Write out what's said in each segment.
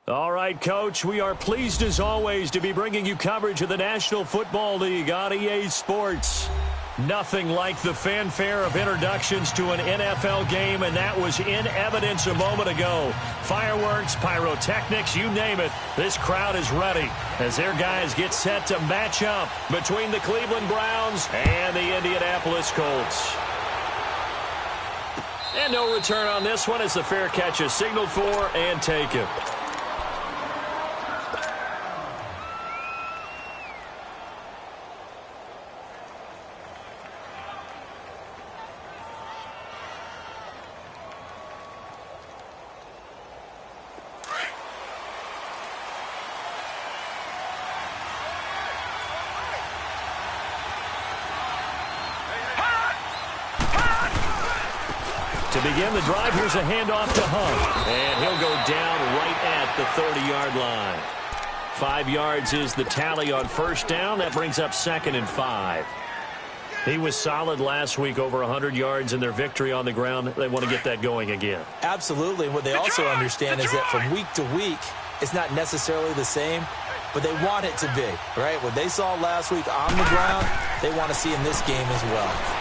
All right, Coach, we are pleased as always to be bringing you coverage of the National Football League on EA Sports. Nothing like the fanfare of introductions to an NFL game, and that was in evidence a moment ago. Fireworks, pyrotechnics, you name it, this crowd is ready as their guys get set to match up between the Cleveland Browns and the Indianapolis Colts. And no return on this one as the fair catch is signaled for and taken. To begin the drive, here's a handoff to Hunt. And he'll go down right at the 30-yard line. 5 yards is the tally on first down. That brings up 2nd and 5. He was solid last week, over 100 yards in their victory on the ground. They want to get that going again. Absolutely. What they also understand is that from week to week, it's not necessarily the same, but they want it to be, right? What they saw last week on the ground, they want to see in this game as well.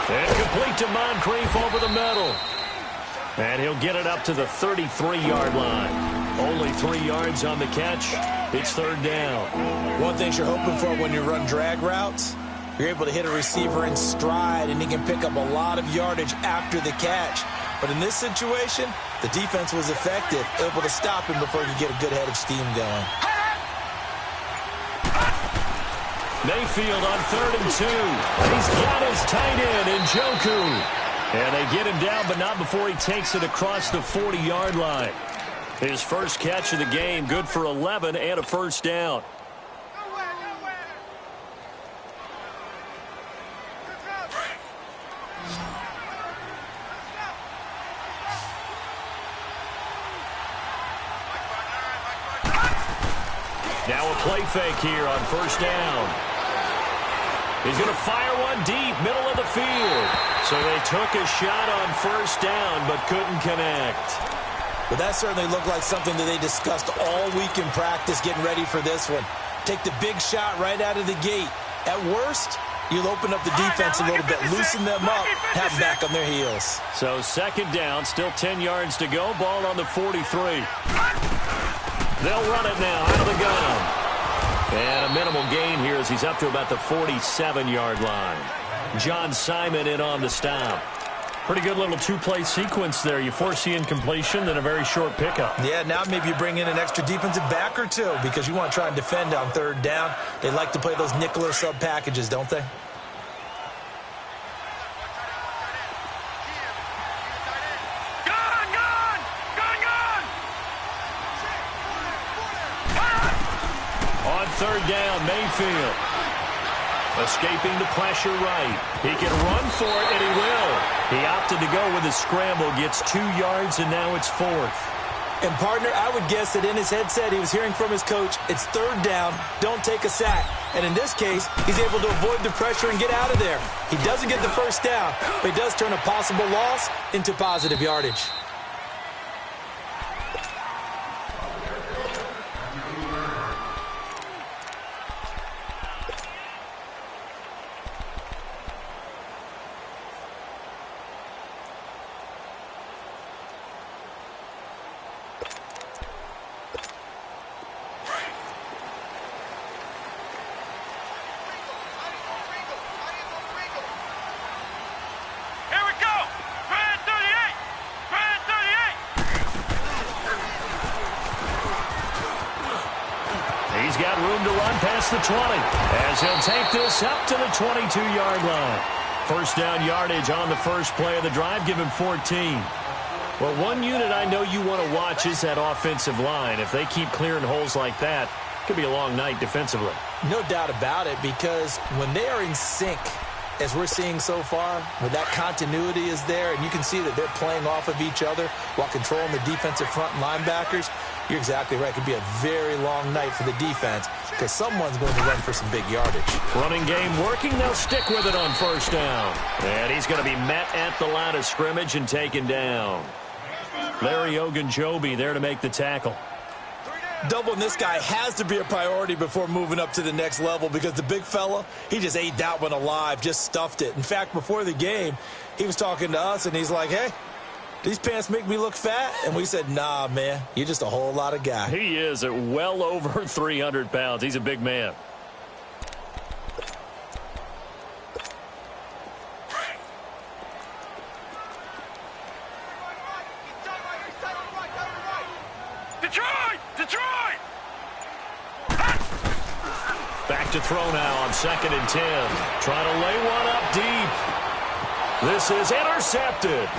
And complete to Moncrief over the middle. And he'll get it up to the 33-yard line. Only 3 yards on the catch. It's 3rd down. One thing you're hoping for when you run drag routes, you're able to hit a receiver in stride, and he can pick up a lot of yardage after the catch. But in this situation, the defense was effective, able to stop him before he could get a good head of steam going. Mayfield on 3rd and 2. He's got his tight end, Njoku. And they get him down, but not before he takes it across the 40-yard line. His first catch of the game, good for 11 and a first down. Now a play fake here on first down. He's going to fire one deep, middle of the field. So they took a shot on first down, but couldn't connect. But that certainly looked like something that they discussed all week in practice, getting ready for this one. Take the big shot right out of the gate. At worst, you'll open up the defense a little bit, loosen them up, have them back on their heels. So 2nd down, still 10 yards to go, ball on the 43. They'll run it now out of the gun. And a minimal gain here as he's up to about the 47-yard line. John Simon in on the stop. Pretty good little 2-play sequence there. You force the incompletion, then a very short pickup. Yeah, now maybe you bring in an extra defensive back or two because you want to try and defend on 3rd down. They like to play those nickel or sub packages, don't they? On 3rd down, Mayfield. Escaping the pressure right. He can run for it, and he will. He opted to go with a scramble, gets 2 yards, and now it's 4th. And, partner, I would guess that in his headset he was hearing from his coach, it's 3rd down, don't take a sack. And in this case, he's able to avoid the pressure and get out of there. He doesn't get the first down, but he does turn a possible loss into positive yardage. He's got room to run past the 20 as he'll take this up to the 22-yard line. First down yardage on the first play of the drive, give him 14. Well, one unit I know you want to watch is that offensive line. If they keep clearing holes like that, it could be a long night defensively. No doubt about it, because when they are in sync, as we're seeing so far, when that continuity is there, and you can see that they're playing off of each other while controlling the defensive front and linebackers, you're exactly right. It could be a very long night for the defense because someone's going to run for some big yardage. Running game working. They'll stick with it on first down. And he's going to be met at the line of scrimmage and taken down. Larry Ogunjobi there to make the tackle. Doubling this guy has to be a priority before moving up to the next level because the big fella, he just ate that one alive, just stuffed it. In fact, before the game, he was talking to us, and he's like, hey, these pants make me look fat? And we said, nah, man, you're just a whole lot of guy. He is at well over 300 pounds. He's a big man. Detroit! Back to throw now on 2nd and 10. Trying to lay one up deep. This is intercepted.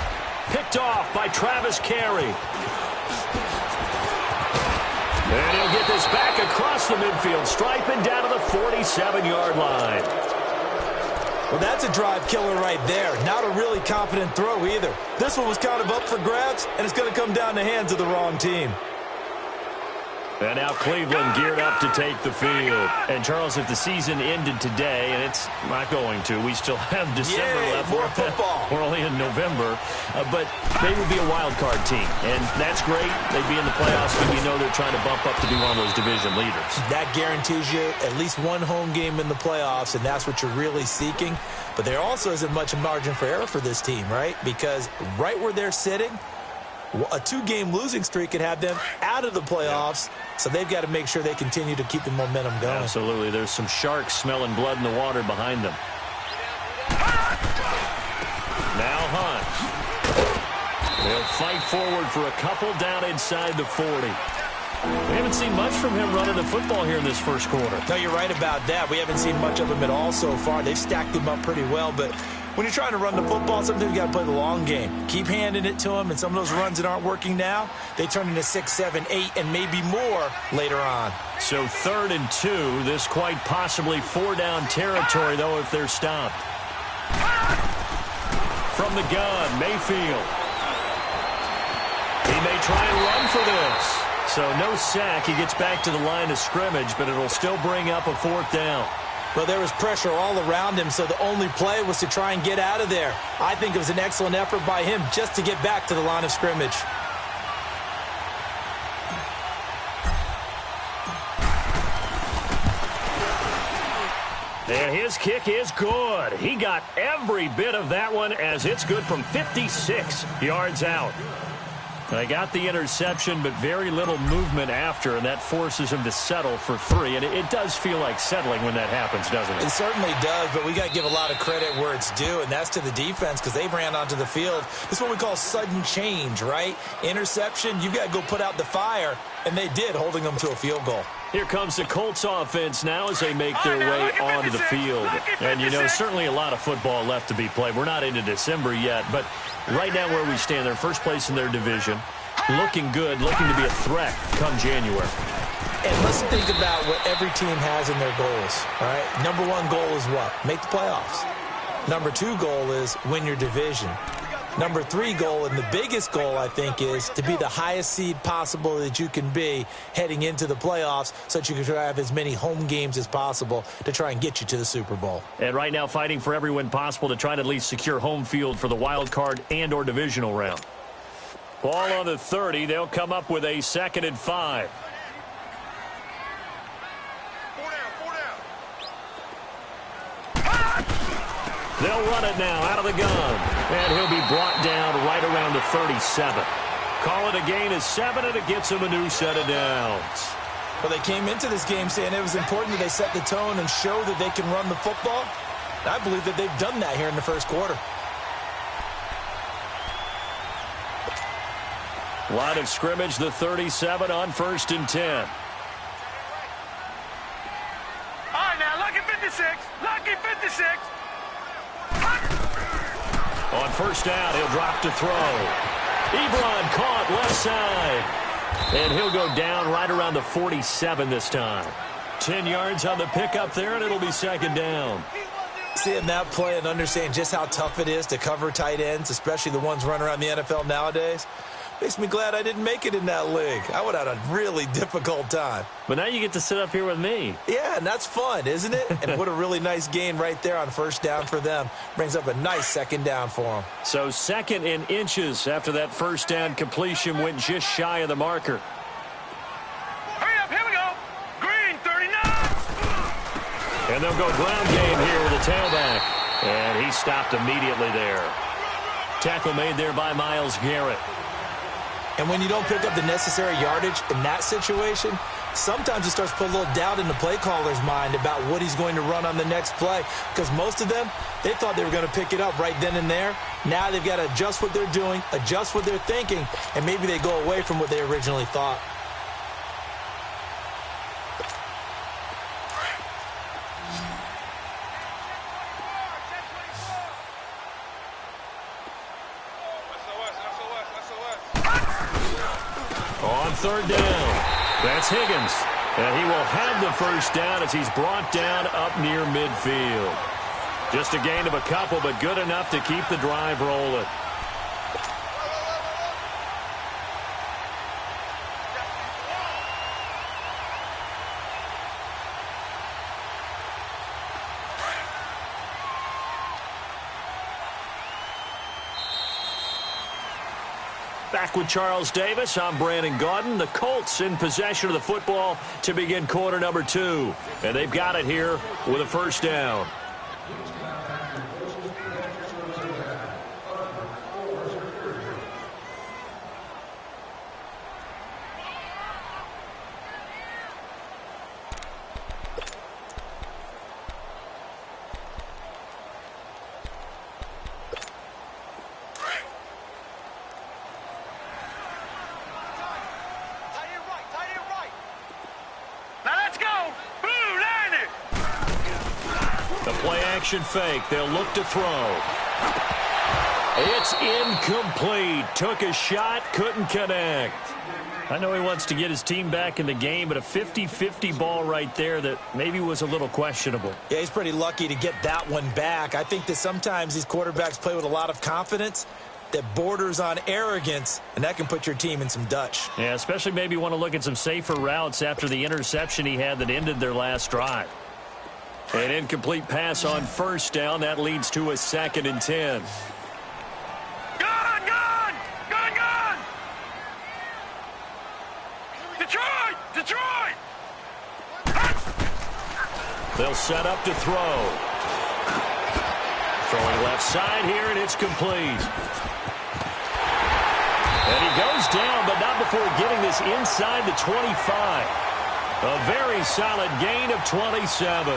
Picked off by Travis Carey. And he'll get this back across the midfield stripe and down to the 47-yard line. Well, that's a drive killer right there. Not a really confident throw either. This one was kind of up for grabs, and it's going to come down the hands of the wrong team. And now Cleveland geared up to take the field. And, Charles, if the season ended today, and it's not going to, we still have December left. More football. We're only in November. But they would be a wild card team. And that's great. They'd be in the playoffs when you know they're trying to bump up to be one of those division leaders. That guarantees you at least one home game in the playoffs, and that's what you're really seeking. But there also isn't much margin for error for this team, right? Because right where they're sitting, a 2-game losing streak could have them out of the playoffs, so they've got to make sure they continue to keep the momentum going. Absolutely. There's some sharks smelling blood in the water behind them. Now Hunt. He'll fight forward for a couple down inside the 40. We haven't seen much from him running the football here in this first quarter. No, you're right about that. We haven't seen much of him at all so far. They've stacked him up pretty well, but when you're trying to run the football, sometimes you got to play the long game. Keep handing it to him, and some of those runs that aren't working now, they turn into 6, 7, 8, and maybe more later on. So 3rd and 2, this quite possibly 4-down territory, though, if they're stopped. From the gun, Mayfield. He may try and run for this. So no sack. He gets back to the line of scrimmage, but it'll still bring up a 4th down. Well, there was pressure all around him, so the only play was to try and get out of there. I think it was an excellent effort by him just to get back to the line of scrimmage. And his kick is good. He got every bit of that one as it's good from 56 yards out. They got the interception, but very little movement after, and that forces him to settle for 3. And it does feel like settling when that happens, doesn't it? It certainly does, but we got to give a lot of credit where it's due, and that's to the defense because they ran onto the field. This is what we call sudden change, right? Interception, you got to go put out the fire, and they did, holding them to a field goal. Here comes the Colts offense now as they make their way onto the field. And, you know, certainly a lot of football left to be played. We're not into December yet, but right now where we stand, they're first place in their division. Looking good, looking to be a threat come January. And let's think about what every team has in their goals, all right? Number 1 goal is what? Make the playoffs. Number 2 goal is win your division. Number 3 goal, and the biggest goal, I think, is to be the highest seed possible that you can be heading into the playoffs so that you can try to have as many home games as possible to try and get you to the Super Bowl. And right now fighting for every win possible to try to at least secure home field for the wild card and or divisional round. Ball on the 30. They'll come up with a 2nd and 5. They'll run it now out of the gun. And he'll be brought down right around the 37. Call it a gain of 7, and it gets him a new set of downs. Well, they came into this game saying it was important that they set the tone and show that they can run the football. I believe that they've done that here in the first quarter. Line of scrimmage, the 37 on 1st and 10. All right, now, lucky 56. Lucky 56. On 1st down, he'll drop to throw. Ebron caught left side. And he'll go down right around the 47 this time. 10 yards on the pickup there, and it'll be 2nd down. Seeing that play and understanding just how tough it is to cover tight ends, especially the ones running around the NFL nowadays, makes me glad I didn't make it in that league. I would have had a really difficult time. But now you get to sit up here with me. Yeah, and that's fun, isn't it? And what a really nice gain right there on 1st down for them. Brings up a nice 2nd down for them. So 2nd in inches after that 1st down completion went just shy of the marker. Hurry And they'll go ground game here with a tailback. And he stopped immediately there. Tackle made there by Myles Garrett. And when you don't pick up the necessary yardage in that situation, sometimes it starts to put a little doubt in the play caller's mind about what he's going to run on the next play. Because most of them, they thought they were going to pick it up right then and there. Now they've got to adjust what they're doing, adjust what they're thinking, and maybe they go away from what they originally thought. On third down, that's Higgins. And he will have the first down as he's brought down up near midfield. Just a gain of a couple, but good enough to keep the drive rolling. Back with Charles Davis, I'm Brandon Gaudin. The Colts in possession of the football to begin quarter number 2. And they've got it here with a first down. Action fake. They'll look to throw. It's incomplete. Took a shot, couldn't connect. I know he wants to get his team back in the game, but a 50-50 ball right there that maybe was a little questionable. Yeah, he's pretty lucky to get that one back. I think that sometimes these quarterbacks play with a lot of confidence that borders on arrogance, and that can put your team in some Dutch. Yeah, especially maybe want to look at some safer routes after the interception he had that ended their last drive. An incomplete pass on first down. That leads to a 2nd and 10. Gone! Detroit! They'll set up to throw. Throwing left side here, and it's complete. And he goes down, but not before getting this inside the 25. A very solid gain of 27.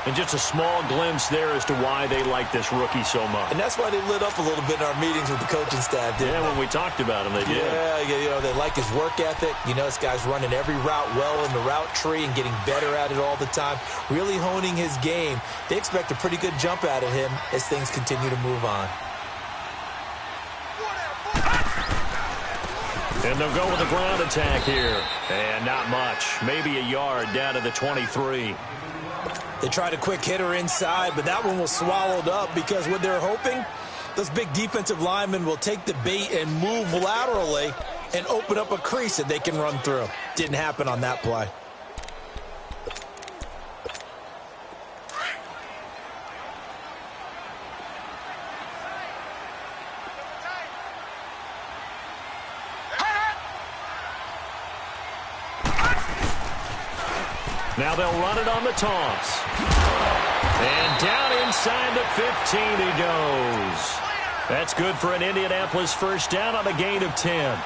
And just a small glimpse there as to why they like this rookie so much. And that's why they lit up a little bit in our meetings with the coaching staff. Yeah, when we talked about him, they did. Yeah, you know, they like his work ethic. You know, this guy's running every route well in the route tree and getting better at it all the time, really honing his game. They expect a pretty good jump out of him as things continue to move on. And they'll go with a ground attack here. And not much. Maybe a yard down to the 23. They tried a quick hitter inside, but that one was swallowed up because what they're hoping, those big defensive linemen will take the bait and move laterally and open up a crease that they can run through. Didn't happen on that play. Now they'll run it on the toss. And down inside the 15 he goes. That's good for an Indianapolis first down on a gain of 10.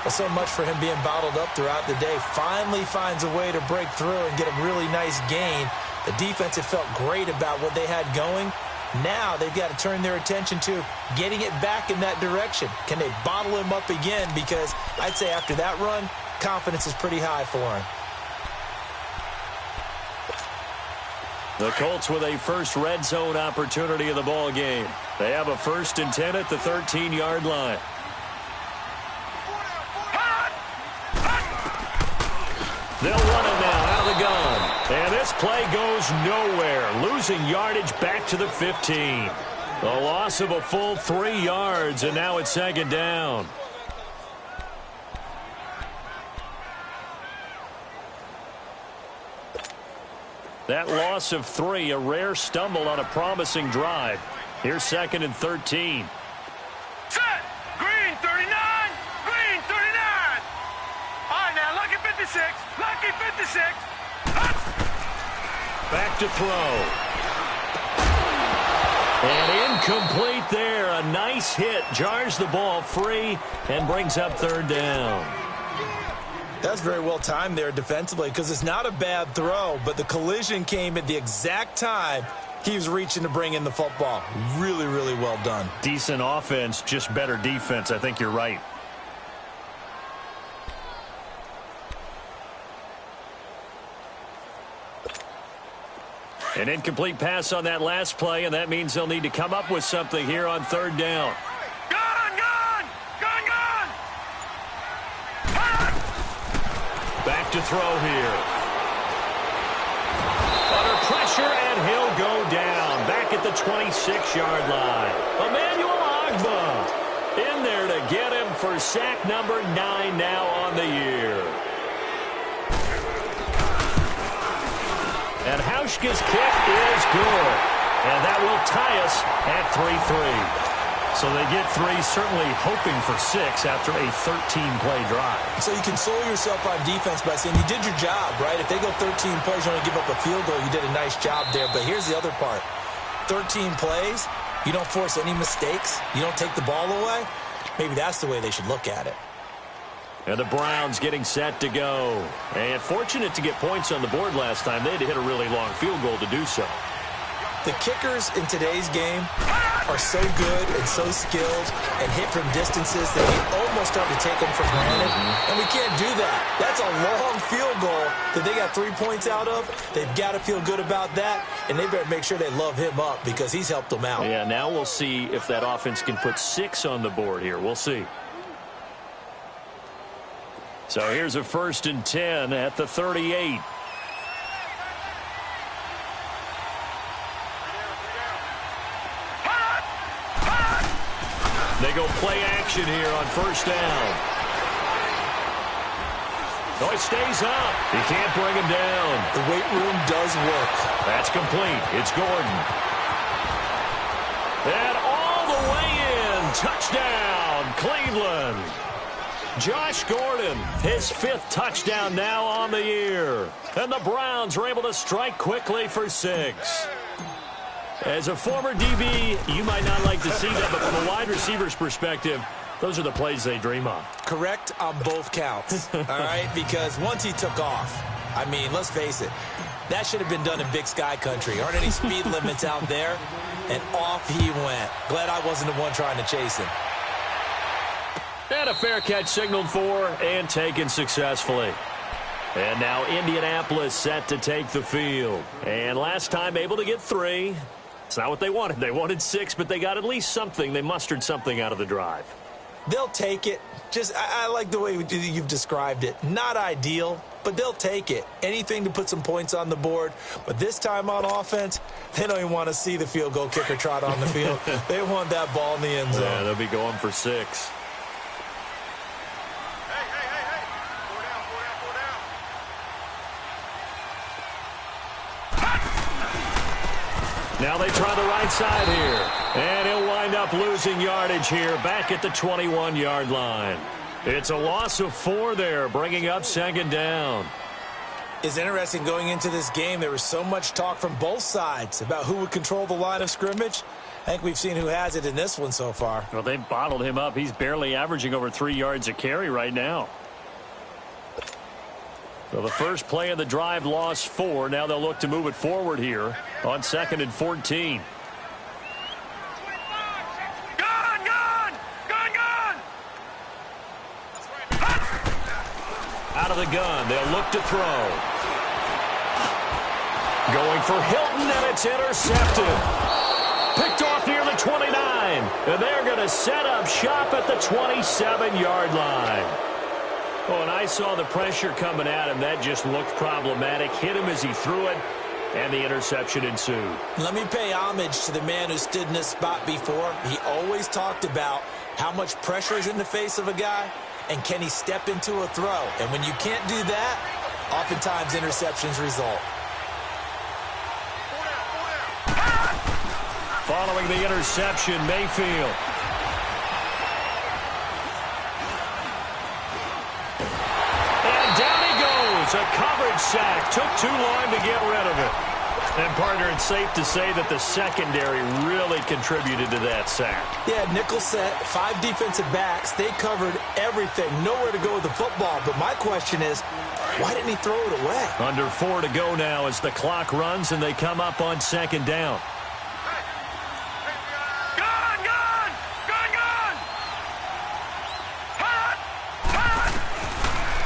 Well, so much for him being bottled up throughout the day. Finally finds a way to break through and get a really nice gain. The defense had felt great about what they had going. Now they've got to turn their attention to getting it back in that direction. Can they bottle him up again? Because I'd say after that run, confidence is pretty high for him. The Colts with a first red zone opportunity of the ball game. They have a 1st and 10 at the 13-yard line. They'll run it now out of the gun. And this play goes nowhere. Losing yardage back to the 15. A loss of a full 3 yards, and now it's 2nd down. That loss of 3, a rare stumble on a promising drive. Here's 2nd and 13. Set! Green 39! Green 39! All right, now, lucky 56. Lucky 56. Back to throw. And incomplete there. A nice hit. Jars the ball free and brings up third down. That's very well timed there defensively because it's not a bad throw, but the collision came at the exact time he was reaching to bring in the football. Really, really well done. Decent offense, just better defense. I think you're right. An incomplete pass on that last play, and that means they'll need to come up with something here on third down. Gone! Back to throw here. Under pressure, and he'll go down. Back at the 26-yard line. Emmanuel Ogbah in there to get him for sack number 9 now on the year. And Hauschka's kick is good. And that will tie us at 3-3. So they get 3, certainly hoping for 6 after a 13-play drive. So you console yourself on defense by saying you did your job, right? If they go 13 plays, you only give up a field goal, you did a nice job there. But here's the other part. 13 plays, you don't force any mistakes, you don't take the ball away. Maybe that's the way they should look at it. And the Browns getting set to go. And fortunate to get points on the board last time. They had to hit a really long field goal to do so. The kickers in today's game are so good and so skilled and hit from distances that we almost start to take them for granted. And we can't do that. That's a long field goal that they got 3 points out of. They've got to feel good about that, and they better make sure they love him up because he's helped them out. Yeah, now we'll see if that offense can put 6 on the board here. We'll see. So here's a 1st and 10 at the 38. They go play action here on 1st down. Oh, it stays up. He can't bring him down. The weight room does work. That's complete. It's Gordon. And all the way in. Touchdown, Cleveland. Josh Gordon, his 5th touchdown now on the year. And the Browns are able to strike quickly for 6. As a former DB, you might not like to see that, but from a wide receiver's perspective, those are the plays they dream of. Correct on both counts, all right? Because once he took off, I mean, let's face it, that should have been done in Big Sky country. Aren't any speed limits out there? And off he went. Glad I wasn't the one trying to chase him. And a fair catch signaled for and taken successfully. And now Indianapolis set to take the field. And last time able to get 3. It's not what they wanted. They wanted 6, but they got at least something. They mustered something out of the drive. They'll take it. Just, I like the way you've described it. Not ideal, but they'll take it. Anything to put some points on the board. But this time on offense, they don't even want to see the field goal kicker trot on the field. They want that ball in the end zone. Yeah, they'll be going for 6. Now they try the right side here. And he'll wind up losing yardage here back at the 21-yard line. It's a loss of 4 there, bringing up 2nd down. It's interesting going into this game. There was so much talk from both sides about who would control the line of scrimmage. I think we've seen who has it in this one so far. Well, they bottled him up. He's barely averaging over 3 yards a carry right now. So the first play of the drive lost 4. Now they'll look to move it forward here on 2nd and 14. Out of the gun, they'll look to throw. Going for Hilton, and it's intercepted. Picked off near the 29. And they're going to set up shop at the 27-yard line. Oh, and I saw the pressure coming at him. That just looked problematic. Hit him as he threw it, and the interception ensued. Let me pay homage to the man who stood in this spot before. He always talked about how much pressure is in the face of a guy, and can he step into a throw. And when you can't do that, oftentimes interceptions result. Following the interception, Mayfield. And down he goes. A coverage sack. Took too long to get rid of it. And, partner, it's safe to say that the secondary really contributed to that sack. Yeah, nickel set, 5 defensive backs. They covered everything. Nowhere to go with the football. But my question is, why didn't he throw it away? Under 4 to go now as the clock runs and they come up on second down.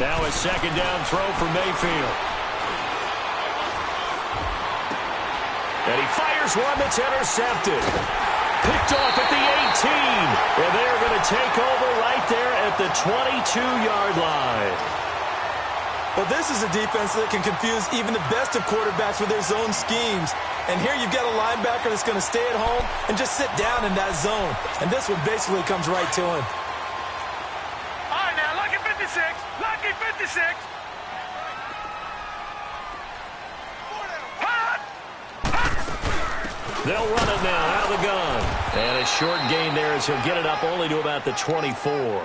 Now a second down throw for Mayfield. And he fires one that's intercepted. Picked off at the 18. And they're going to take over right there at the 22-yard line. Well, this is a defense that can confuse even the best of quarterbacks with their zone schemes. And here you've got a linebacker that's going to stay at home and just sit down in that zone. And this one basically comes right to him. All right, now, lucky 56. Lucky 56. They'll run it now out of the gun. And a short gain there as he'll get it up only to about the 24.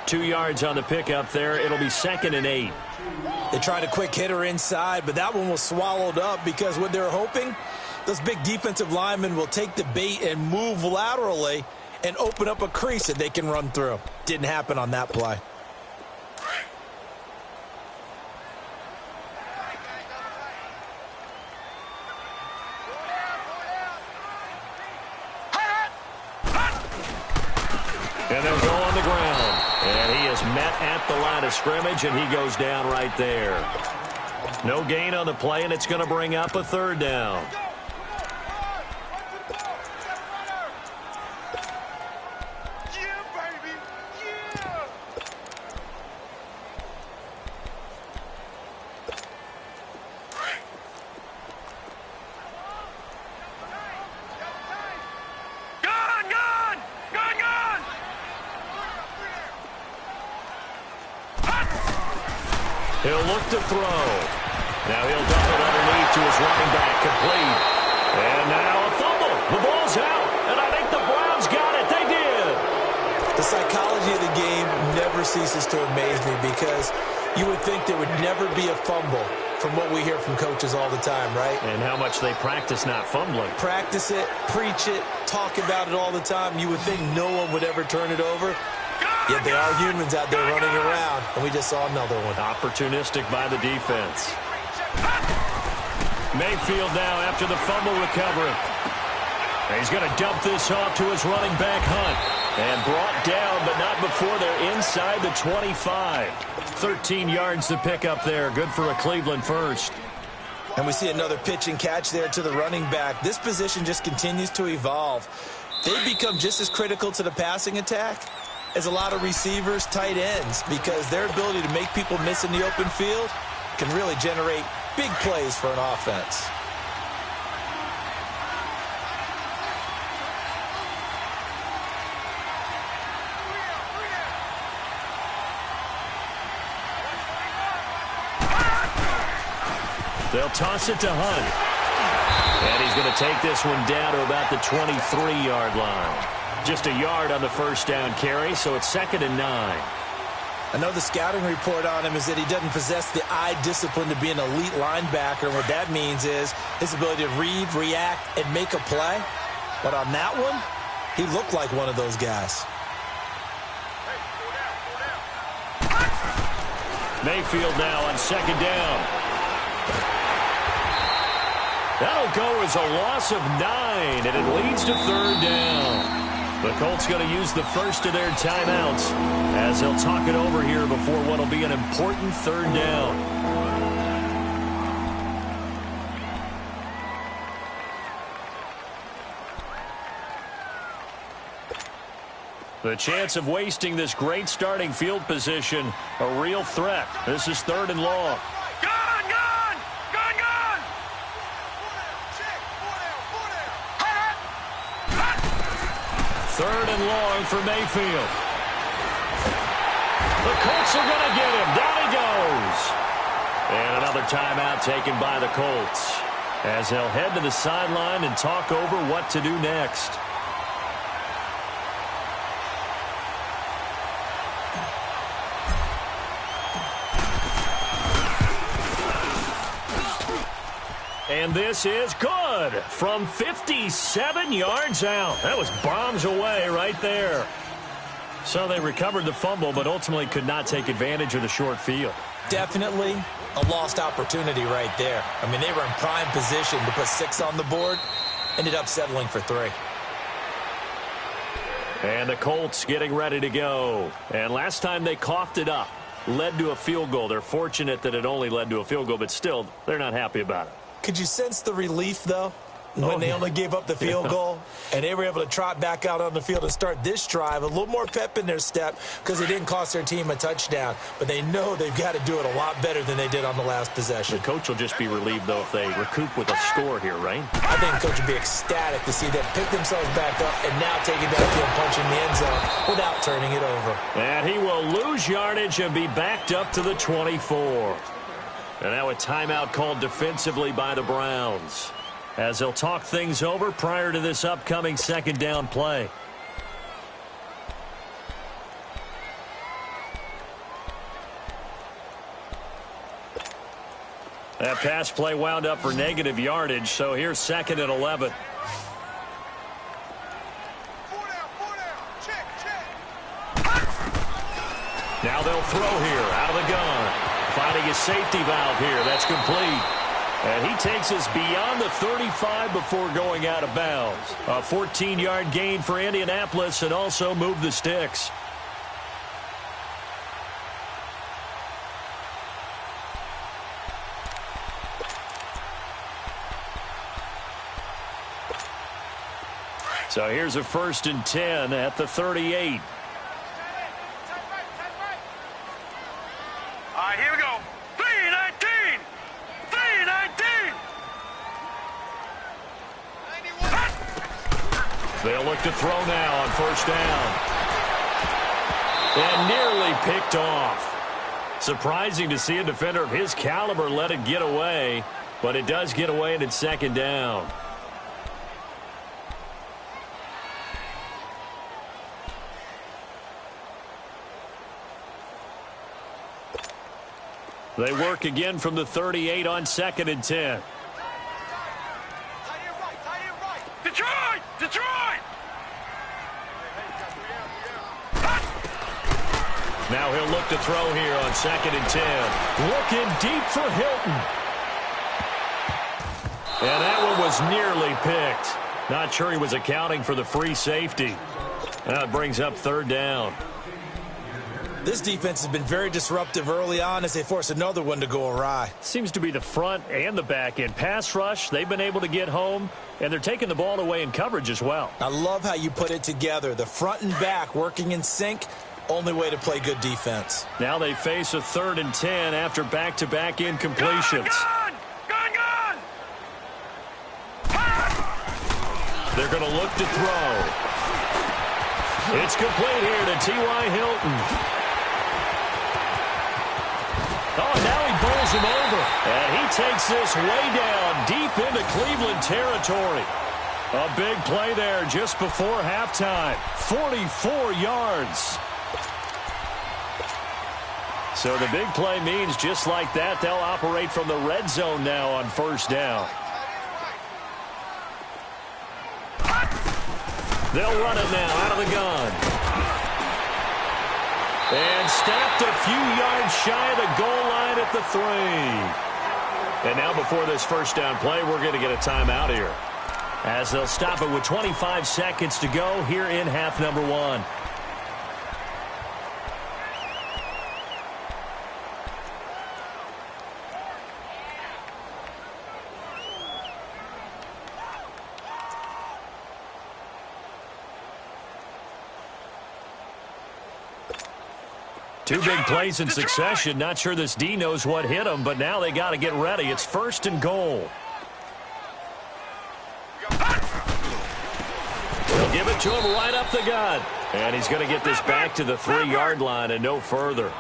2 yards on the pickup there. It'll be 2nd and 8. They tried a quick hitter inside, but that one was swallowed up because what they're hoping, those big defensive linemen will take the bait and move laterally and open up a crease that they can run through. Didn't happen on that play. And they'll go on the ground. And he is met at the line of scrimmage, and he goes down right there. No gain on the play, and it's going to bring up a 3rd down. He'll look to throw. Now he'll dump it underneath to his running back, complete. And now a fumble. The ball's out, and I think the Browns got it. They did. The psychology of the game never ceases to amaze me because you would think there would never be a fumble from what we hear from coaches all the time, right? And how much they practice not fumbling. Practice it, preach it, talk about it all the time. You would think no one would ever turn it over. Yet they are humans out there running around, and we just saw another one. Opportunistic by the defense. Mayfield now after the fumble recovery. And he's going to dump this off to his running back, Hunt. And brought down, but not before they're inside the 25. 13 yards to pick up there. Good for a Cleveland first. And we see another pitch and catch there to the running back. This position just continues to evolve. They become just as critical to the passing attack as a lot of receivers, tight ends, because their ability to make people miss in the open field can really generate big plays for an offense. They'll toss it to Hunt. And he's going to take this one down to about the 23-yard line. Just a yard on the first down carry, so it's 2nd and 9. I know the scouting report on him is that he doesn't possess the eye discipline to be an elite linebacker. And what that means is his ability to read, react, and make a play. But on that one, he looked like one of those guys. Mayfield now on 2nd down. That'll go as a loss of 9, and it leads to 3rd down. The Colts going to use the first of their timeouts as they'll talk it over here before what will be an important 3rd down. The chance of wasting this great starting field position, a real threat. This is 3rd and long. Third and long for Mayfield. The Colts are going to get him. Down he goes. And another timeout taken by the Colts as they'll head to the sideline and talk over what to do next. And this is good from 57 yards out. That was bombs away right there. So they recovered the fumble, but ultimately could not take advantage of the short field. Definitely a lost opportunity right there. I mean, they were in prime position to put 6 on the board. Ended up settling for 3. And the Colts getting ready to go. And last time they coughed it up, led to a field goal. They're fortunate that it only led to a field goal, but still, they're not happy about it. Could you sense the relief, though, when they only gave up the field goal? And they were able to trot back out on the field and start this drive. A little more pep in their step because it didn't cost their team a touchdown. But they know they've got to do it a lot better than they did on the last possession. The coach will just be relieved, though, if they recoup with a score here, right? I think the coach would be ecstatic to see them pick themselves back up and now take it downfield, punch in the end zone without turning it over. And he will lose yardage and be backed up to the 24. And now a timeout called defensively by the Browns, as they'll talk things over prior to this upcoming second down play. That pass play wound up for negative yardage, so here's 2nd and 11. Now they'll throw here out of the gun. Finding his safety valve here. That's complete. And he takes us beyond the 35 before going out of bounds. A 14-yard gain for Indianapolis and also move the sticks. So here's a 1st and 10 at the 38. All right, here we go. 3-19. 3-19. They'll look to throw now on 1st down. And nearly picked off. Surprising to see a defender of his caliber let it get away, but it does get away and it's 2nd down. They work again from the 38 on 2nd and 10. Detroit! Detroit! Now he'll look to throw here on 2nd and 10. Looking deep for Hilton. And that one was nearly picked. Not sure he was accounting for the free safety. That brings up 3rd down. This defense has been very disruptive early on as they force another one to go awry. Seems to be the front and the back end. Pass rush, they've been able to get home, and they're taking the ball away in coverage as well. I love how you put it together. The front and back working in sync, only way to play good defense. Now they face a 3rd and 10 after back-to-back incompletions. Gun! They're going to look to throw. It's complete here to T.Y. Hilton. Oh, now he bowls him over. And he takes this way down deep into Cleveland territory. A big play there just before halftime. 44 yards. So the big play means just like that, they'll operate from the red zone now on 1st down. They'll run it now out of the gun. And stopped a few yards shy of the goal line at the 3. And now before this 1st down play, we're going to get a timeout here, as they'll stop it with 25 seconds to go here in half number 1. Two big plays in succession. Not sure this D knows what hit him, but now they got to get ready. It's 1st and goal. They'll give it to him right up the gut. And he's going to get this back to the 3-yard line and no further.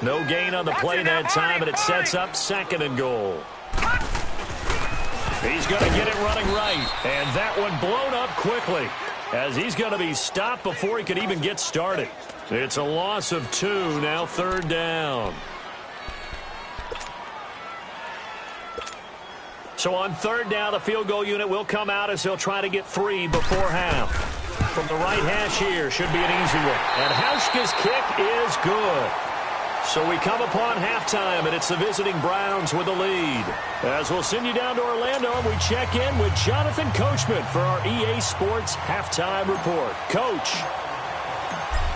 No gain on the play that time, and it sets up 2nd and goal. He's going to get it running right. And that one blown up quickly, as he's going to be stopped before he could even get started. It's a loss of 2, now 3rd down. So on third down, the field goal unit will come out as he'll try to get 3 before half. From the right hash here, should be an easy one. And Hauschka's kick is good. So we come upon halftime, and it's the visiting Browns with the lead. As we'll send you down to Orlando, and we check in with Jonathan Coachman for our EA Sports Halftime Report. Coach,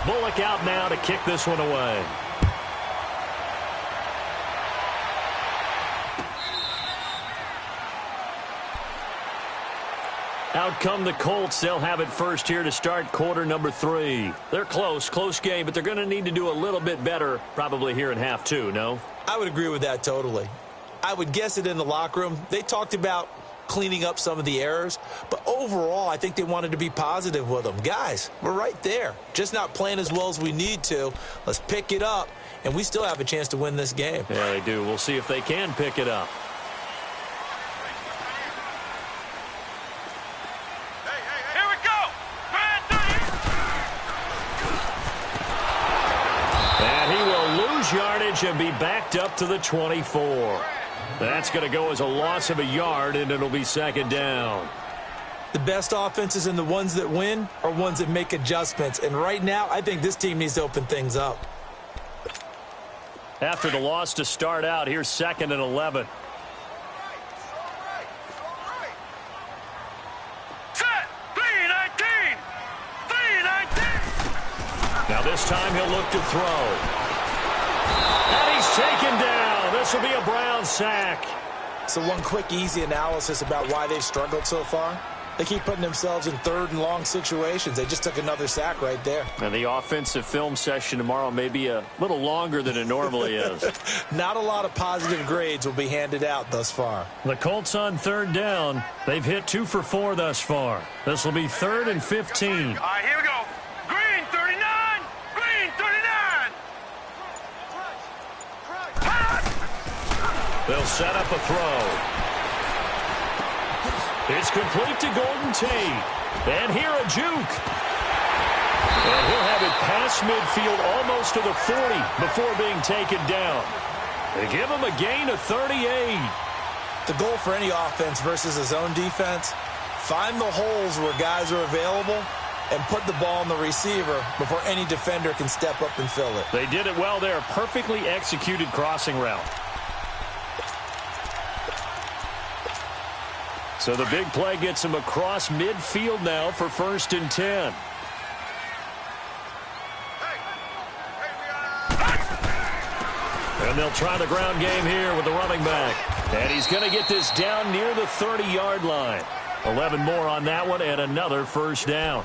Bullock out now to kick this one away. Out come the Colts. They'll have it first here to start quarter number 3. They're close game, but they're going to need to do a little bit better probably here in half 2, no? I would agree with that totally. I would guess it in the locker room. They talked about cleaning up some of the errors, but overall I think they wanted to be positive with them. Guys, we're right there. Just not playing as well as we need to. Let's pick it up, and we still have a chance to win this game. Yeah, they do. We'll see if they can pick it up. Yardage and be backed up to the 24. That's going to go as a loss of a yard, and it'll be second down. The best offenses and the ones that win are ones that make adjustments. And right now, I think this team needs to open things up. After the loss to start out, here's 2nd and 11. Set! 3-19! 3-19! Now this time he'll look to throw. And he's taken down. This will be a Brown sack. So one quick, easy analysis about why they've struggled so far. They keep putting themselves in third and long situations. They just took another sack right there. And the offensive film session tomorrow may be a little longer than it normally is. Not a lot of positive grades will be handed out thus far. The Colts on third down. They've hit 2 for 4 thus far. This will be 3rd and 15. All right, here we go. Green 39. Green 39. They'll set up a throw. It's complete to Golden Tate. And here a juke. And he'll have it past midfield almost to the 40 before being taken down. They give him a gain of 38. The goal for any offense versus a zone defense, find the holes where guys are available and put the ball on the receiver before any defender can step up and fill it. They did it well there. Perfectly executed crossing route. So the big play gets him across midfield now for 1st and 10. And they'll try the ground game here with the running back. And he's going to get this down near the 30-yard line. 11 more on that one and another first down.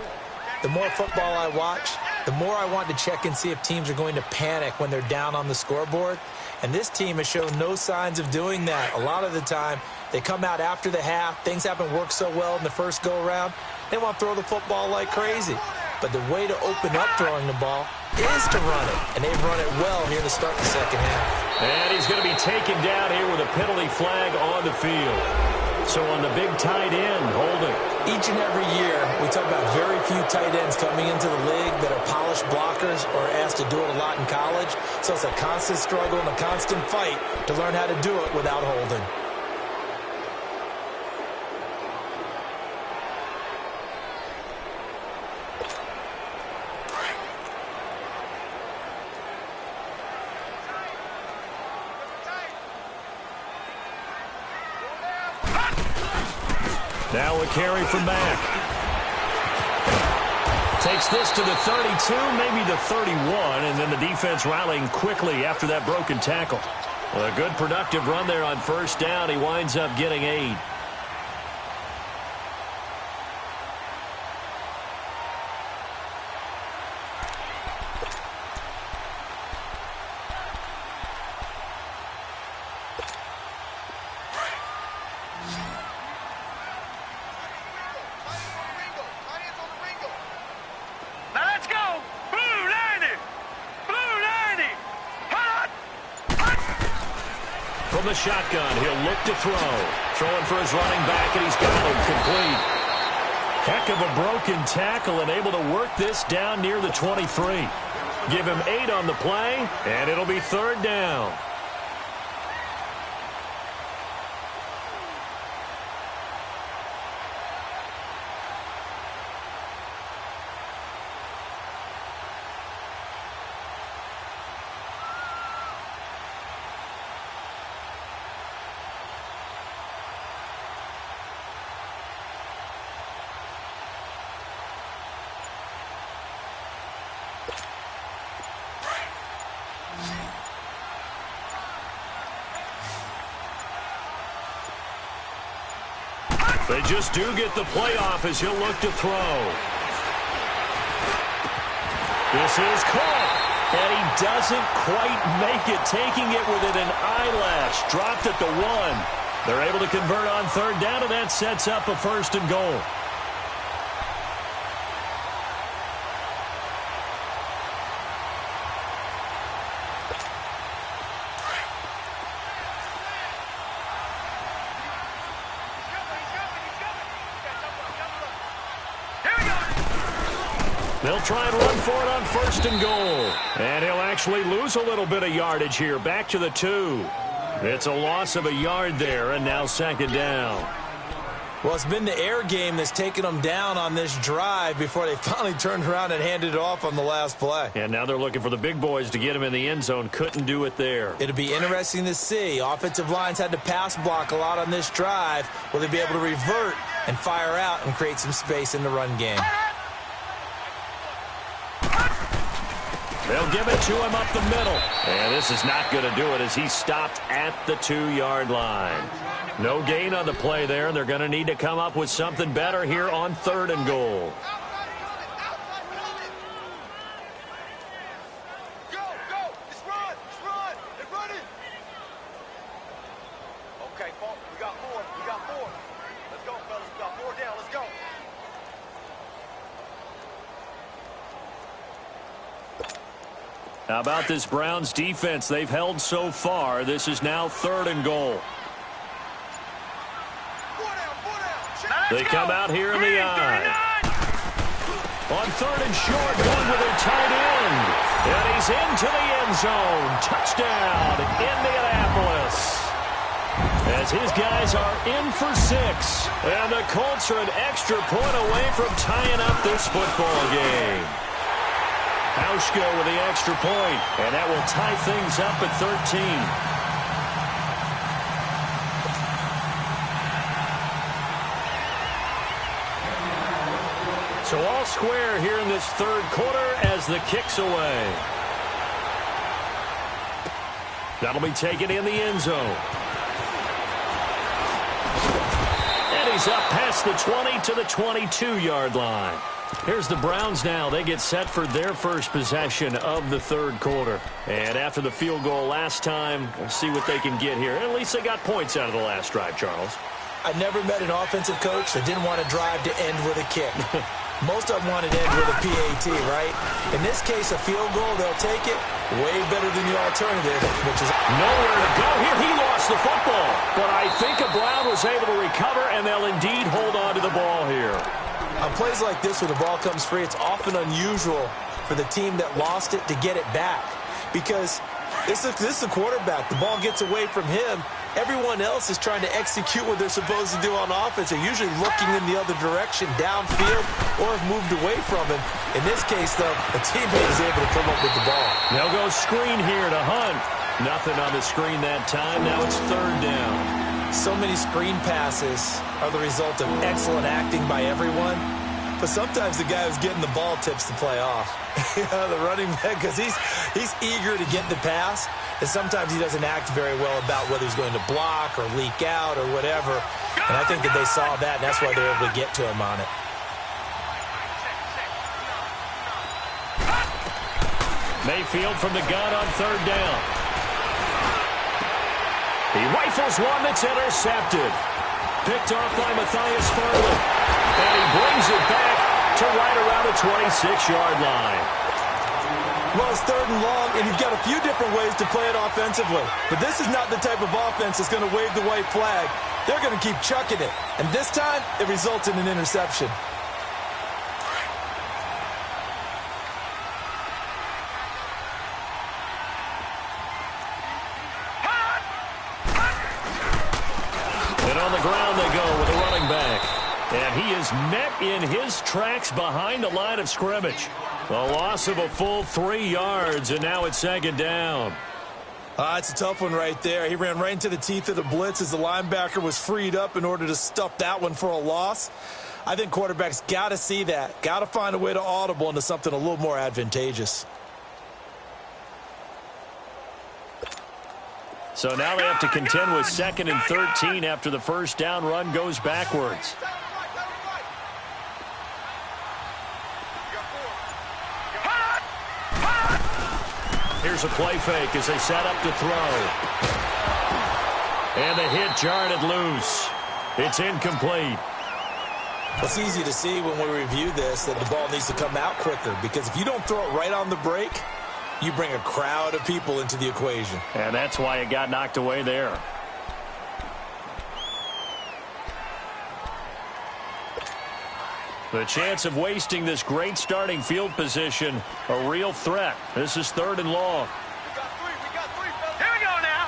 The more football I watch, the more I want to check and see if teams are going to panic when they're down on the scoreboard. And this team has shown no signs of doing that. A lot of the time, they come out after the half. Things haven't worked so well in the first go-around. They want to throw the football like crazy. But the way to open up throwing the ball is to run it. And they've run it well here to start the second half. And he's going to be taken down here with a penalty flag on the field. So on the big tight end, holding. Each and every year, we talk about very few tight ends coming into the league that are polished blockers or asked to do it a lot in college. So it's a constant struggle and a constant fight to learn how to do it without holding. Now a carry from Mack. Takes this to the 32, maybe the 31, and then the defense rallying quickly after that broken tackle. Well, a good productive run there on first down. He winds up getting 8. From the shotgun, he'll look to throw. Throwing for his running back, and he's got him complete. Heck of a broken tackle and able to work this down near the 23. Give him 8 on the play, and it'll be third down. They just do get the playoff as he'll look to throw. This is caught. And he doesn't quite make it, taking it within an eyelash. Dropped at the 1. They're able to convert on third down, and that sets up a first and goal. They'll try and run for it on first and goal. And he'll actually lose a little bit of yardage here. Back to the 2. It's a loss of a yard there, and now second down. Well, it's been the air game that's taken them down on this drive before they finally turned around and handed it off on the last play. And now they're looking for the big boys to get him in the end zone. Couldn't do it there. It'll be interesting to see. Offensive lines had to pass block a lot on this drive. Will they be able to revert and fire out and create some space in the run game? They'll give it to him up the middle. And this is not going to do it as he stopped at the 2-yard line. No gain on the play there. They're going to need to come up with something better here on third and goal. Go, go. Let's run. Let's run. They're running. Okay, Paul, we got 4. We got 4. Let's go, fellas. We got 4 down. Let's go. How about this Browns defense they've held so far? This is now third and goal. They come out here in the eye. On third and short, going with their tight end. And he's into the end zone. Touchdown, Indianapolis. As his guys are in for 6. And the Colts are an extra point away from tying up this football game. Hauschko with the extra point, and that will tie things up at 13. So all square here in this third quarter as the kick's away. That'll be taken in the end zone. And he's up past the 20 to the 22-yard line. Here's the Browns now. They get set for their first possession of the third quarter. And after the field goal last time, we'll see what they can get here. At least they got points out of the last drive, Charles. I never met an offensive coach that didn't want to drive to end with a kick. Most of them want to end with a PAT, right? In this case, a field goal, they'll take it. Way better than the alternative, which is nowhere to go here. He lost the football. But I think a Brown was able to recover, and they'll indeed hold on to the ball here. On plays like this where the ball comes free, it's often unusual for the team that lost it to get it back. Because this is the quarterback. The ball gets away from him. Everyone else is trying to execute what they're supposed to do on offense. They're usually looking in the other direction, downfield, or have moved away from him. In this case, though, a teammate is able to come up with the ball. They'll go screen here to Hunt. Nothing on the screen that time. Now it's third down. So many screen passes are the result of excellent acting by everyone. But sometimes the guy who's getting the ball tips the play off. The running back, because he's eager to get the pass. And sometimes he doesn't act very well about whether he's going to block or leak out or whatever. And I think that they saw that, and that's why they're able to get to him on it. Mayfield from the gun on third down. He rifles one that's intercepted. Picked off by Matthias Farley. And he brings it back to right around the 26-yard line. Well, it's third and long, and you've got a few different ways to play it offensively. But this is not the type of offense that's going to wave the white flag. They're going to keep chucking it. And this time, it results in an interception. And on the ground they go with a running back. And he is met in his tracks behind the line of scrimmage. A loss of a full 3 yards, and now it's second down. It's a tough one right there. He ran right into the teeth of the blitz as the linebacker was freed up in order to stuff that one for a loss. I think quarterbacks got to see that. Got to find a way to audible into something a little more advantageous. So now they have to contend with 2nd and 13 after the first down run goes backwards. Here's a play fake as they set up to throw. And the hit jarred it loose. It's incomplete. It's easy to see when we review this that the ball needs to come out quicker, because if you don't throw it right on the break, you bring a crowd of people into the equation. And that's why it got knocked away there. The chance of wasting this great starting field position, a real threat. This is 3rd and long. We got three. Here we go now.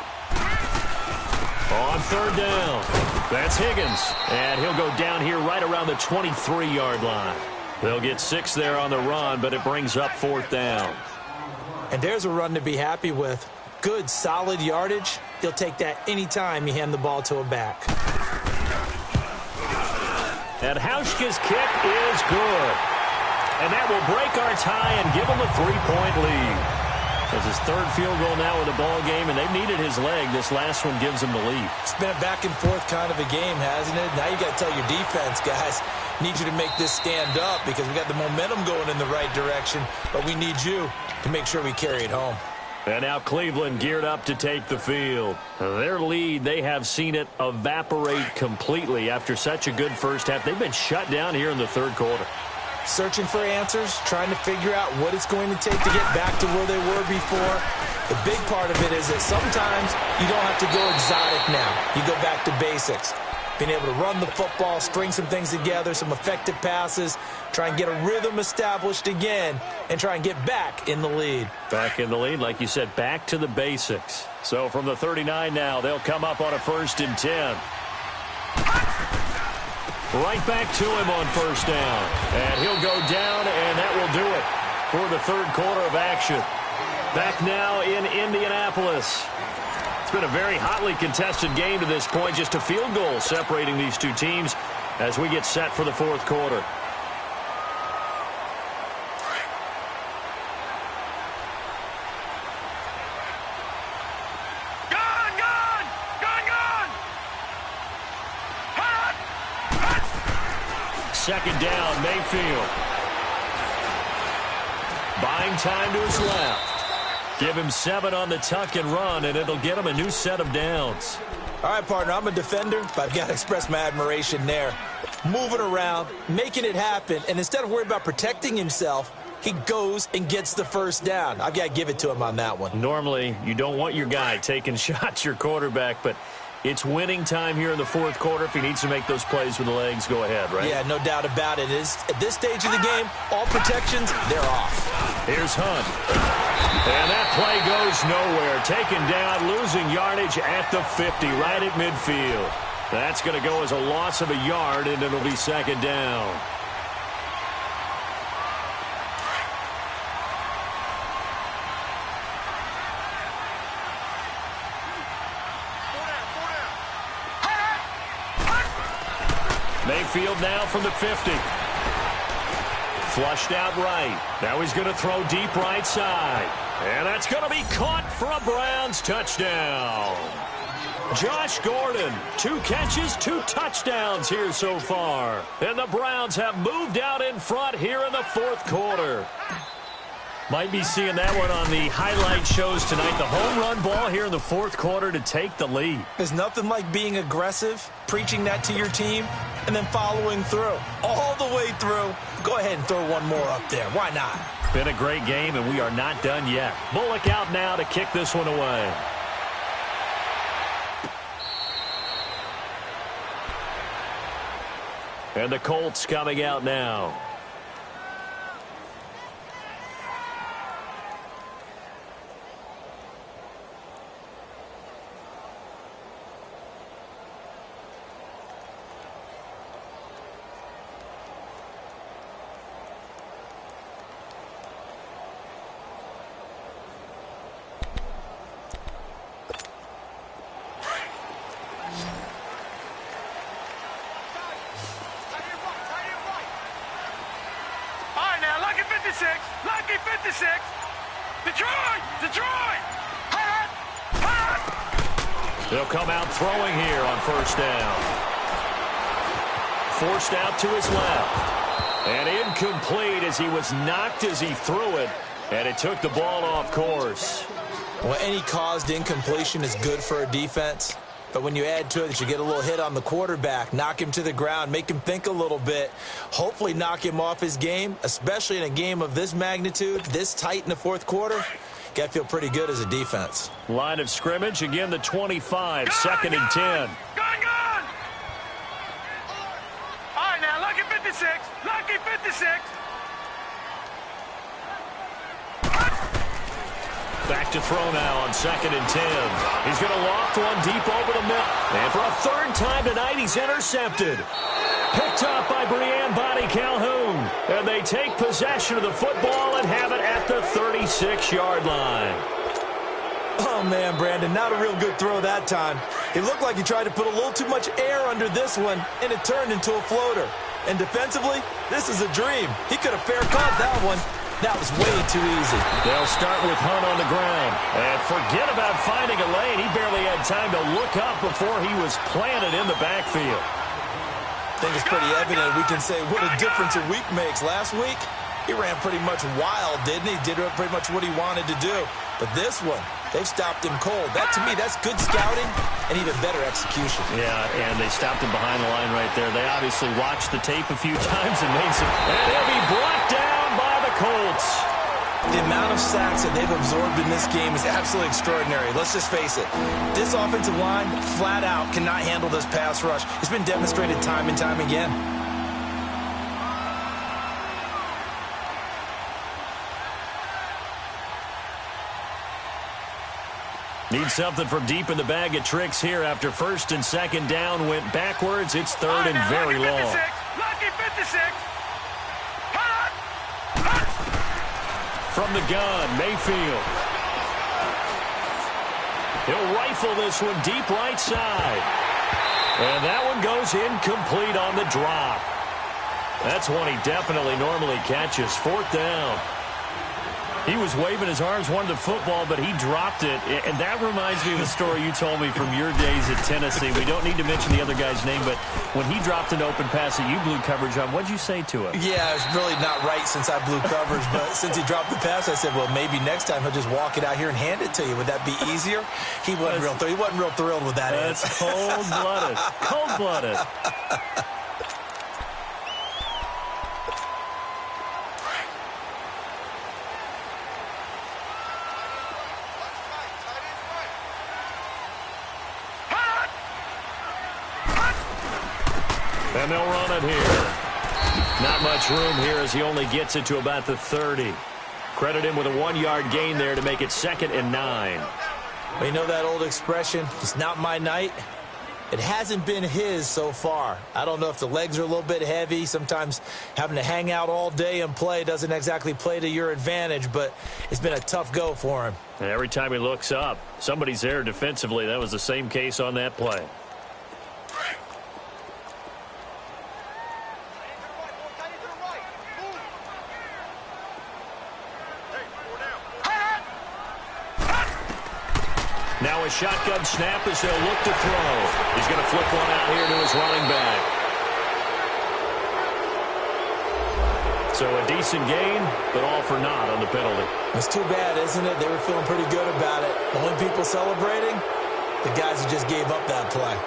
On 3rd down, that's Higgins. And he'll go down here right around the 23-yard line. They'll get 6 there on the run, but it brings up 4th down. And there's a run to be happy with. Good, solid yardage. He'll take that anytime you hand the ball to a back. And Hauschka's kick is good. And that will break our tie and give him a 3-point lead. It's his 3rd field goal now in the ball game, and they've needed his leg. This last one gives him the lead. It's been a back and forth kind of a game, hasn't it? Now you got to tell your defense, guys, need you to make this stand up, because we got the momentum going in the right direction, but we need you to make sure we carry it home. And now Cleveland geared up to take the field. Their lead, they have seen it evaporate completely after such a good first half. They've been shut down here in the 3rd quarter. Searching for answers, trying to figure out what it's going to take to get back to where they were before. The big part of it is that sometimes you don't have to go exotic now. You go back to basics. Being able to run the football, string some things together, some effective passes, try and get a rhythm established again, and try and get back in the lead. Back in the lead, like you said, back to the basics. So from the 39 now, they'll come up on a 1st and 10. Right back to him on 1st down. And he'll go down, and that will do it for the 3rd quarter of action. Back now in Indianapolis. It's been a very hotly contested game to this point. Just a field goal separating these two teams as we get set for the 4th quarter. Second down, Mayfield. Buying time to his left. Give him 7 on the tuck and run, and it'll get him a new set of downs. All right, partner, I'm a defender, but I've got to express my admiration there. Moving around, making it happen, and instead of worrying about protecting himself, he goes and gets the 1st down. I've got to give it to him on that one. Normally, you don't want your guy taking shots, your quarterback, but it's winning time here in the 4th quarter. If he needs to make those plays with the legs, go ahead, right? Yeah, no doubt about it. At this stage of the game, all protections, they're off. Here's Hunt. And that play goes nowhere. Taken down, losing yardage at the 50, right at midfield. That's going to go as a loss of a yard, and it'll be 2nd down. Mayfield now from the 50. Flushed out right. Now he's going to throw deep right side. And that's going to be caught for a Browns touchdown. Josh Gordon, 2 catches, 2 touchdowns here so far. And the Browns have moved out in front here in the 4th quarter. Might be seeing that one on the highlight shows tonight. The home run ball here in the 4th quarter to take the lead. There's nothing like being aggressive, preaching that to your team, and then following through. All the way through. Go ahead and throw one more up there. Why not? Been a great game, and we are not done yet. Bullock out now to kick this one away. And the Colts coming out now. Lucky 56. Detroit! Detroit! Hot! Hot! They'll come out throwing here on first down. Forced out to his left. And incomplete as he was knocked as he threw it. And it took the ball off course. Well, any caused incompletion is good for a defense. But when you add to it that you get a little hit on the quarterback, knock him to the ground, make him think a little bit, hopefully knock him off his game, especially in a game of this magnitude, this tight in the fourth quarter, got to feel pretty good as a defense. Line of scrimmage, again the 25, second and 10. Gone! All right, now, lucky 56. Lucky 56. Back to throw now on second and 10. He's going to loft one deep over the middle. And for a third time tonight, he's intercepted. Picked up by Breanne Bonnie Calhoun. And they take possession of the football and have it at the 36-yard line. Oh, man, Brandon, not a real good throw that time. It looked like he tried to put a little too much air under this one, and it turned into a floater. And defensively, this is a dream. He could have fair caught that one. That was way too easy. They'll start with Hunt on the ground. And forget about finding a lane. He barely had time to look up before he was planted in the backfield. I think it's pretty evident. We can say what a difference a week makes. Last week, he ran pretty much wild, didn't he? Did pretty much what he wanted to do. But this one, they've stopped him cold. That, to me, that's good scouting and even better execution. Yeah, and they stopped him behind the line right there. They obviously watched the tape a few times and made some. And he'll be brought down by the Colts. The amount of sacks that they've absorbed in this game is absolutely extraordinary. Let's just face it. This offensive line, flat out, cannot handle this pass rush. It's been demonstrated time and time again. Need something from deep in the bag of tricks here after first and second down went backwards. It's third and very long. Lucky 56. From the gun, Mayfield. He'll rifle this one deep right side. And that one goes incomplete on the drop. That's one he definitely normally catches. Fourth down. He was waving his arms, wanted the football, but he dropped it. And that reminds me of a story you told me from your days at Tennessee. We don't need to mention the other guy's name, but when he dropped an open pass that you blew coverage on, what'd you say to him? Yeah, it's really not right since I blew coverage, but since he dropped the pass, I said, well, maybe next time he'll just walk it out here and hand it to you. Would that be easier? He wasn't real thrilled with that. That's cold-blooded. Cold-blooded. And they'll run it here. Not much room here as he only gets it to about the 30. Credit him with a 1-yard gain there to make it 2nd and 9. Well, you know that old expression, it's not my night? It hasn't been his so far. I don't know if the legs are a little bit heavy. Sometimes having to hang out all day and play doesn't exactly play to your advantage, but it's been a tough go for him. And every time he looks up, somebody's there defensively. That was the same case on that play. Now a shotgun snap as they'll look to throw. He's going to flip one out here to his running back. So a decent gain, but all for naught on the penalty. It's too bad, isn't it? They were feeling pretty good about it. The only people celebrating, the guys who just gave up that play.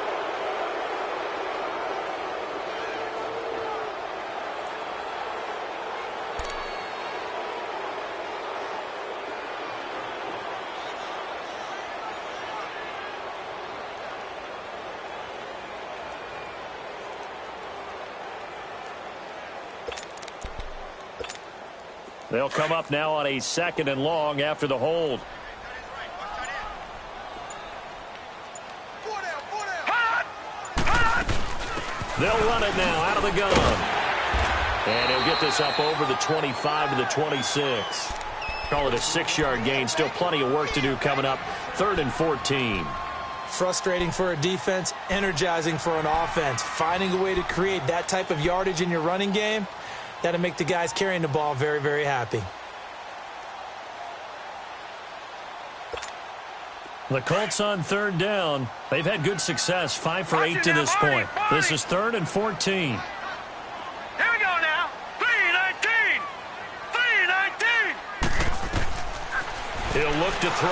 They'll come up now on a 2nd and long after the hold. They'll run it now out of the gun. And he'll get this up over the 25 to the 26. Call it a 6-yard gain. Still plenty of work to do coming up. 3rd and 14. Frustrating for a defense, energizing for an offense. Finding a way to create that type of yardage in your running game, that'll make the guys carrying the ball very, very happy. The Colts on third down. They've had good success, 5 for 8 to this point. This is 3rd and 14. Here we go now. 3-19. 3-19. He'll look to throw.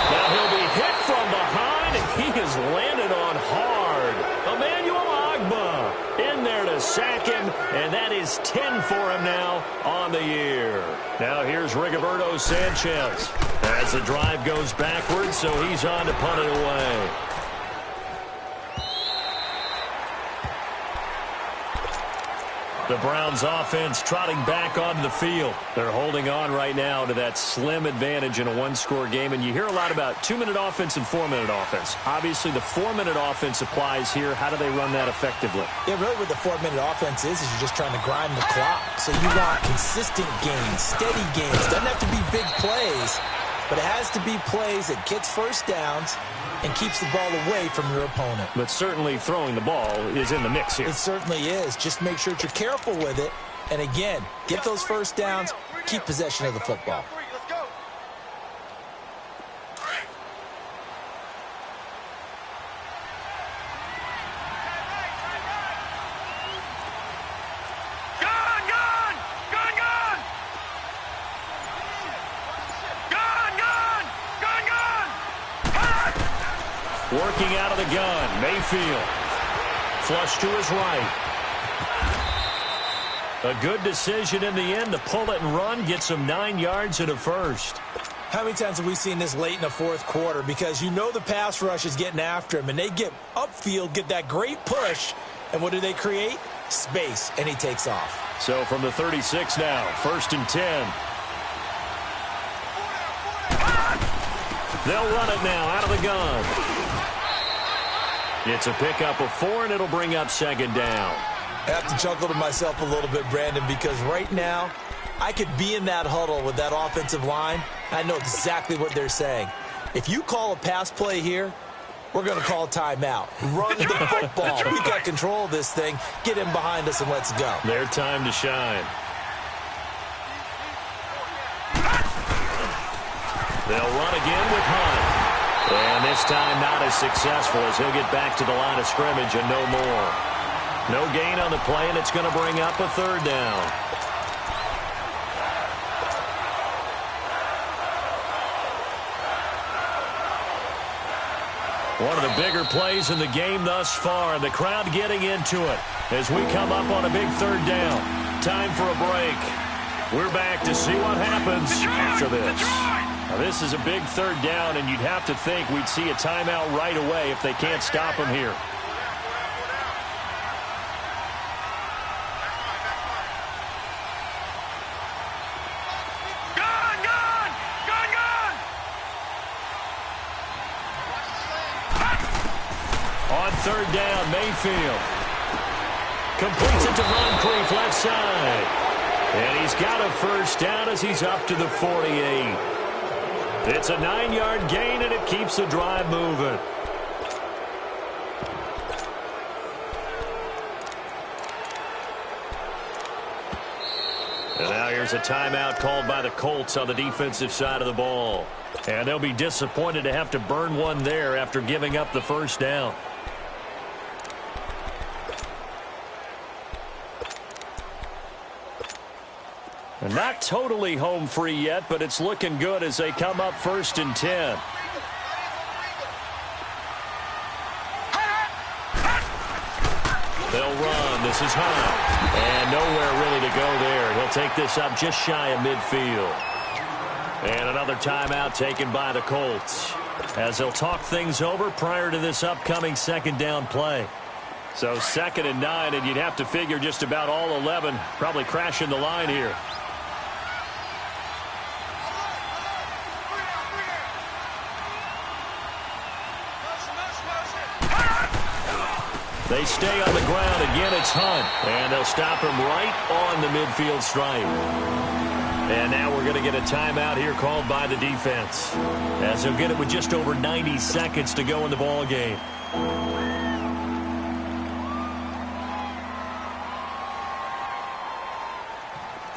Now he'll be hit from behind, and he has landed on hard. Emmanuel Ogbah in there to sack him, and that is 10 for him now on the year. Now here's Rigoberto Sanchez as the drive goes backwards, so he's on to punt it away. The Browns offense trotting back onto the field. They're holding on right now to that slim advantage in a one-score game. And you hear a lot about 2-minute offense and 4-minute offense. Obviously, the 4-minute offense applies here. How do they run that effectively? Yeah, really what the 4-minute offense is you're just trying to grind the clock. So you want consistent gains, steady gains. Doesn't have to be big plays, but it has to be plays that gets first downs and keeps the ball away from your opponent. But certainly throwing the ball is in the mix here. It certainly is. Just make sure that you're careful with it. And again, get those first downs, keep possession of the football. Working out of the gun, Mayfield. Flush to his right. A good decision in the end to pull it and run, gets him 9 yards and a first. How many times have we seen this late in the fourth quarter? Because you know the pass rush is getting after him, and they get upfield, get that great push, and what do they create? Space, and he takes off. So from the 36 now, 1st and 10. They'll run it now out of the gun. It's a pickup of 4, and it'll bring up 2nd down. I have to chuckle to myself a little bit, Brandon, because right now I could be in that huddle with that offensive line. I know exactly what they're saying. If you call a pass play here, we're going to call a timeout. Run the football. We got control of this thing. Get him behind us and let's go. Their time to shine. They'll run again with Hunt. And this time not as successful as he'll get back to the line of scrimmage and no more. No gain on the play, and it's going to bring up a 3rd down. One of the bigger plays in the game thus far, and the crowd getting into it as we come up on a big 3rd down. Time for a break. We're back to see what happens after this. Now, this is a big 3rd down, and you'd have to think we'd see a timeout right away if they can't stop him here. On 3rd down, Mayfield completes it to Moncrief left side. And he's got a 1st down as he's up to the 48. It's a 9-yard gain, and it keeps the drive moving. And now here's a timeout called by the Colts on the defensive side of the ball. And they'll be disappointed to have to burn one there after giving up the 1st down. And not totally home free yet, but it's looking good as they come up 1st and 10. They'll run. This is Hunt. And nowhere really to go there. He'll take this up just shy of midfield. And another timeout taken by the Colts as they'll talk things over prior to this upcoming 2nd down play. So 2nd and 9, and you'd have to figure just about all 11 probably crashing the line here. They stay on the ground. Again, it's Hunt. And they'll stop him right on the midfield stripe. And now we're going to get a timeout here called by the defense, as they'll get it with just over 90 seconds to go in the ball game.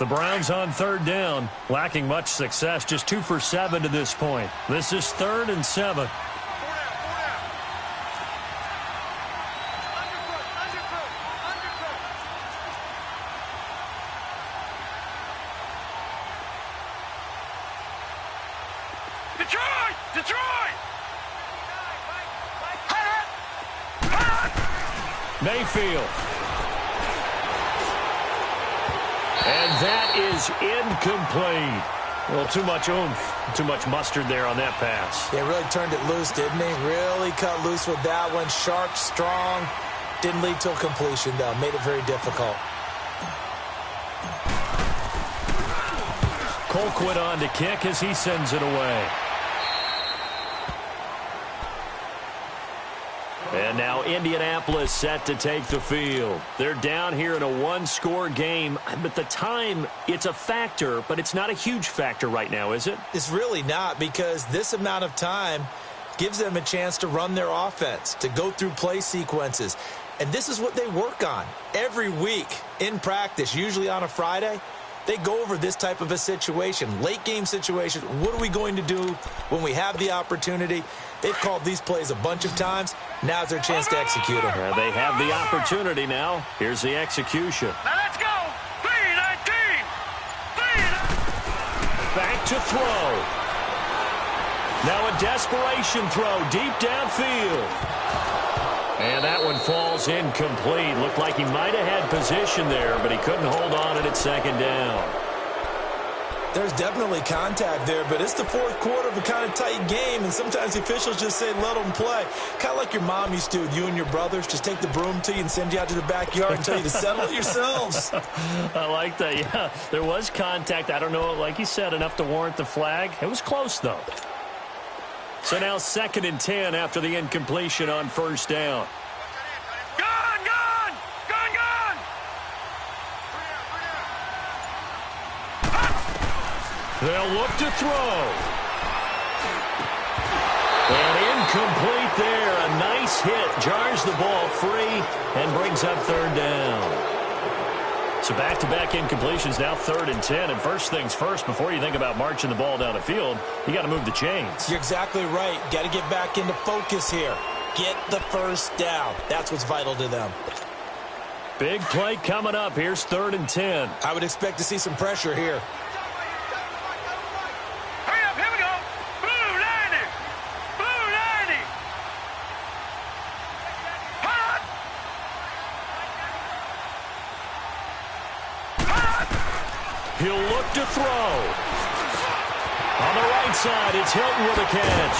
The Browns on third down, lacking much success, just 2 for 7 to this point. This is 3rd and 7. Detroit! Detroit! Mayfield. And that is incomplete. Well, too much oomph, too much mustard there on that pass. He really turned it loose, didn't he? Really cut loose with that one. Sharp, strong. Didn't lead to a completion, though. Made it very difficult. Colquitt on to kick as he sends it away. And now Indianapolis set to take the field. They're down here in a one-score game. But the time, it's a factor, but it's not a huge factor right now, is it? It's really not, because this amount of time gives them a chance to run their offense, to go through play sequences. And this is what they work on every week in practice, usually on a Friday. They go over this type of a situation, late game situation. What are we going to do when we have the opportunity? They've called these plays a bunch of times. Now's their chance to execute them. They have the opportunity now. Here's the execution. Now let's go! 3-19! Back to throw. Now a desperation throw deep downfield. And that one falls incomplete. Looked like he might have had position there, but he couldn't hold on it at second down. There's definitely contact there, but it's the fourth quarter of a kind of tight game, and sometimes the officials just say, let them play. Kind of like your mom used to with you and your brothers. Just take the broom to you and send you out to the backyard and tell you to settle it yourselves. I like that. Yeah, there was contact. I don't know, like you said, enough to warrant the flag. It was close, though. So now 2nd and 10 after the incompletion on first down. Gone! Gone! Gone! Gone! They'll look to throw. And incomplete there. A nice hit. Jars the ball free and brings up third down. So back-to-back incompletions, now 3rd and 10. And first things first, before you think about marching the ball down the field, you got to move the chains. You're exactly right. Got to get back into focus here. Get the first down. That's what's vital to them. Big play coming up. Here's 3rd and 10. I would expect to see some pressure here. Hurry up, here we go! Blue 90! Blue 90! Hot! He'll look to throw. On the right side, it's Hilton with a catch.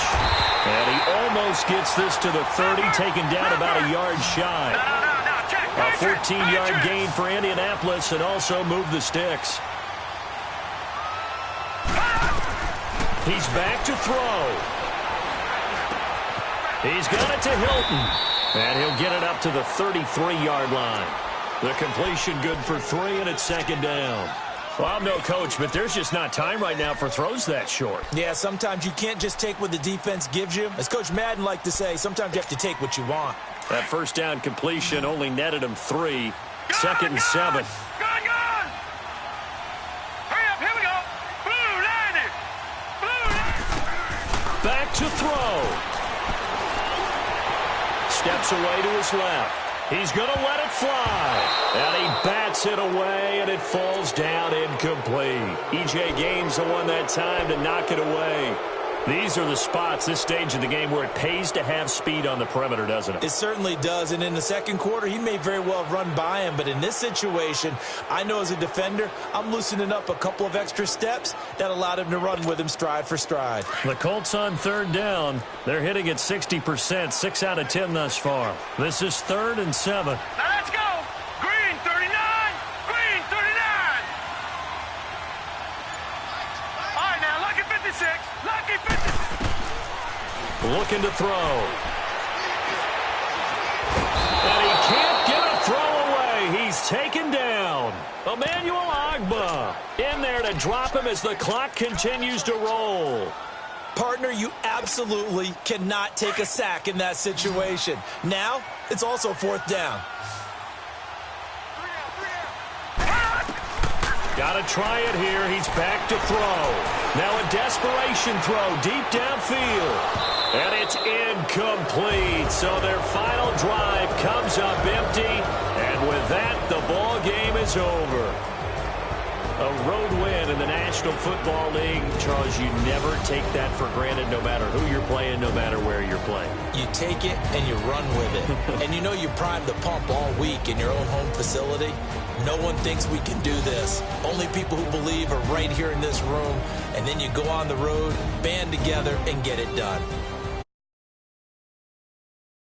And he almost gets this to the 30, taken down about a yard shy. A 14-yard gain for Indianapolis, and also move the sticks. He's back to throw. He's got it to Hilton. And he'll get it up to the 33-yard line. The completion good for 3, and it's 2nd down. Well, I'm no coach, but there's just not time right now for throws that short. Yeah, sometimes you can't just take what the defense gives you. As Coach Madden liked to say, sometimes you have to take what you want. That first down completion only netted him 3. 2nd and 7. Gone! Gone! Hurry up, here we go! Blue 90! Blue 90! Back to throw. Steps away to his left. He's going to let it fly. And he bats it away, and it falls down incomplete. E.J. Gaines the one that time to knock it away. These are the spots, this stage of the game, where it pays to have speed on the perimeter, doesn't it? It certainly does, and in the second quarter, he may very well have run by him, but in this situation, I know as a defender, I'm loosening up a couple of extra steps that allowed him to run with him stride for stride. The Colts on 3rd down. They're hitting at 60%, 6 out of 10 thus far. This is 3rd and 7. Now let's go! Green 39! Green 39! All right, now, lucky 56! Lucky 56! Looking to throw. And he can't get a throw away. He's taken down. Emmanuel Ogbah in there to drop him as the clock continues to roll. Partner, you absolutely cannot take a sack in that situation. Now, it's also 4th down. Got to try it here. He's back to throw. Now a desperation throw deep downfield. And it's incomplete. So their final drive comes up empty. And with that, the ball game is over. A road win in the National Football League. Charles, you never take that for granted no matter who you're playing, no matter where you're playing. You take it and you run with it. And you know you primed the pump all week in your own home facility. No one thinks we can do this. Only people who believe are right here in this room. And then you go on the road, band together, and get it done.